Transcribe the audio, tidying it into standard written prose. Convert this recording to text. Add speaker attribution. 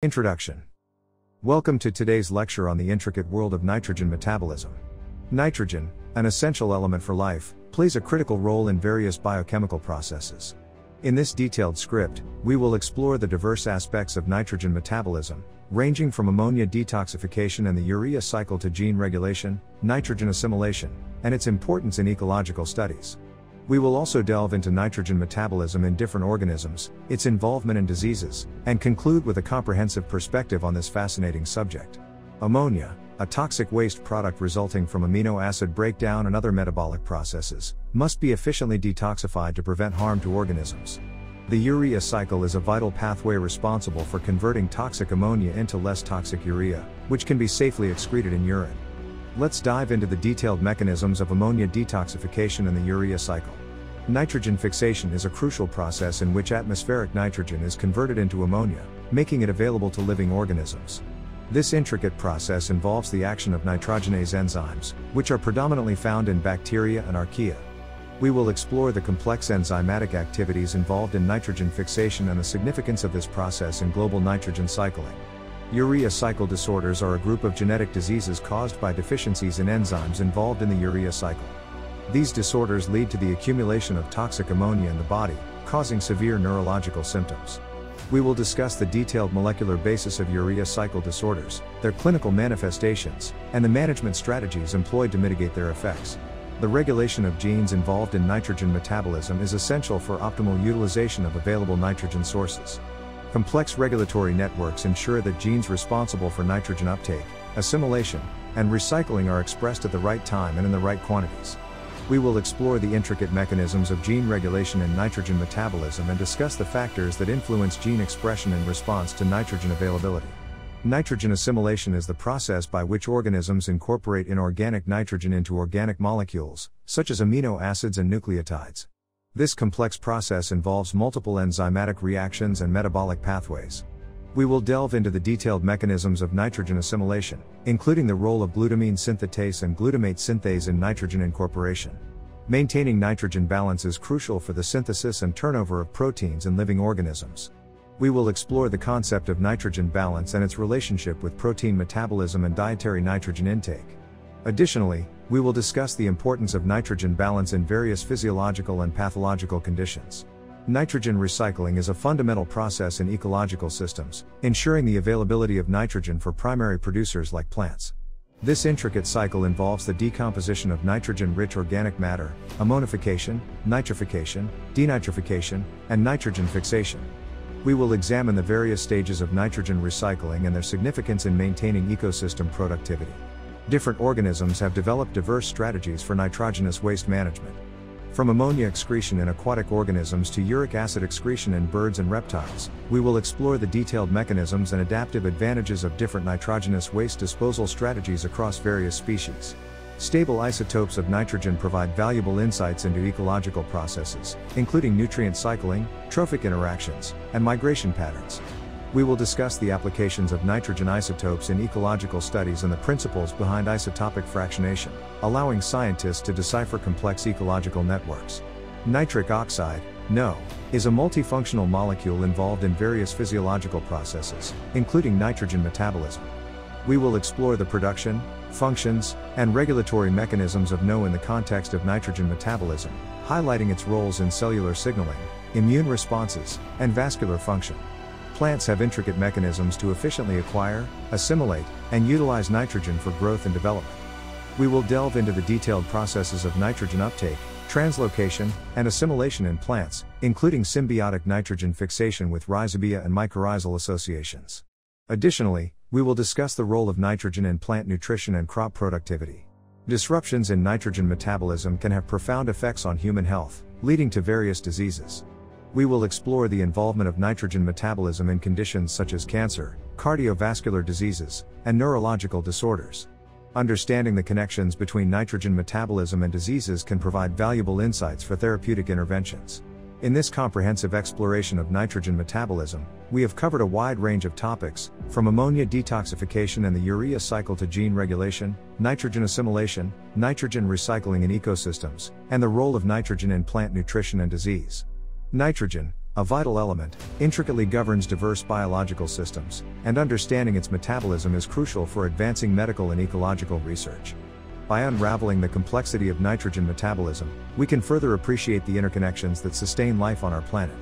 Speaker 1: Introduction. Welcome to today's lecture on the intricate world of nitrogen metabolism. Nitrogen, an essential element for life, plays a critical role in various biochemical processes. In this detailed script, we will explore the diverse aspects of nitrogen metabolism, ranging from ammonia detoxification and the urea cycle to gene regulation, nitrogen assimilation, and its importance in ecological studies. We will also delve into nitrogen metabolism in different organisms, its involvement in diseases, and conclude with a comprehensive perspective on this fascinating subject. Ammonia, a toxic waste product resulting from amino acid breakdown and other metabolic processes, must be efficiently detoxified to prevent harm to organisms. The urea cycle is a vital pathway responsible for converting toxic ammonia into less toxic urea, which can be safely excreted in urine. Let's dive into the detailed mechanisms of ammonia detoxification and the urea cycle. Nitrogen fixation is a crucial process in which atmospheric nitrogen is converted into ammonia, making it available to living organisms. This intricate process involves the action of nitrogenase enzymes, which are predominantly found in bacteria and archaea. We will explore the complex enzymatic activities involved in nitrogen fixation and the significance of this process in global nitrogen cycling. Urea cycle disorders are a group of genetic diseases caused by deficiencies in enzymes involved in the urea cycle. These disorders lead to the accumulation of toxic ammonia in the body, causing severe neurological symptoms. We will discuss the detailed molecular basis of urea cycle disorders, their clinical manifestations, and the management strategies employed to mitigate their effects. The regulation of genes involved in nitrogen metabolism is essential for optimal utilization of available nitrogen sources. Complex regulatory networks ensure that genes responsible for nitrogen uptake, assimilation, and recycling are expressed at the right time and in the right quantities. We will explore the intricate mechanisms of gene regulation and nitrogen metabolism and discuss the factors that influence gene expression in response to nitrogen availability. Nitrogen assimilation is the process by which organisms incorporate inorganic nitrogen into organic molecules, such as amino acids and nucleotides. This complex process involves multiple enzymatic reactions and metabolic pathways. We will delve into the detailed mechanisms of nitrogen assimilation, including the role of glutamine synthetase and glutamate synthase in nitrogen incorporation. Maintaining nitrogen balance is crucial for the synthesis and turnover of proteins in living organisms. We will explore the concept of nitrogen balance and its relationship with protein metabolism and dietary nitrogen intake. Additionally, we will discuss the importance of nitrogen balance in various physiological and pathological conditions. Nitrogen recycling is a fundamental process in ecological systems, ensuring the availability of nitrogen for primary producers like plants. This intricate cycle involves the decomposition of nitrogen-rich organic matter, ammonification, nitrification, denitrification, and nitrogen fixation. We will examine the various stages of nitrogen recycling and their significance in maintaining ecosystem productivity. Different organisms have developed diverse strategies for nitrogenous waste management. From ammonia excretion in aquatic organisms to uric acid excretion in birds and reptiles, we will explore the detailed mechanisms and adaptive advantages of different nitrogenous waste disposal strategies across various species. Stable isotopes of nitrogen provide valuable insights into ecological processes, including nutrient cycling, trophic interactions, and migration patterns. We will discuss the applications of nitrogen isotopes in ecological studies and the principles behind isotopic fractionation, allowing scientists to decipher complex ecological networks. Nitric oxide, NO, is a multifunctional molecule involved in various physiological processes, including nitrogen metabolism. We will explore the production, functions, and regulatory mechanisms of NO in the context of nitrogen metabolism, highlighting its roles in cellular signaling, immune responses, and vascular function. Plants have intricate mechanisms to efficiently acquire, assimilate, and utilize nitrogen for growth and development. We will delve into the detailed processes of nitrogen uptake, translocation, and assimilation in plants, including symbiotic nitrogen fixation with rhizobia and mycorrhizal associations. Additionally, we will discuss the role of nitrogen in plant nutrition and crop productivity. Disruptions in nitrogen metabolism can have profound effects on human health, leading to various diseases. We will explore the involvement of nitrogen metabolism in conditions such as cancer, cardiovascular diseases, and neurological disorders. Understanding the connections between nitrogen metabolism and diseases can provide valuable insights for therapeutic interventions. In this comprehensive exploration of nitrogen metabolism, we have covered a wide range of topics, from ammonia detoxification and the urea cycle to gene regulation, nitrogen assimilation, nitrogen recycling in ecosystems, and the role of nitrogen in plant nutrition and disease. Nitrogen, A vital element, intricately governs diverse biological systems, and understanding its metabolism is crucial for advancing medical and ecological research. By unraveling the complexity of nitrogen metabolism, we can further appreciate the interconnections that sustain life on our planet.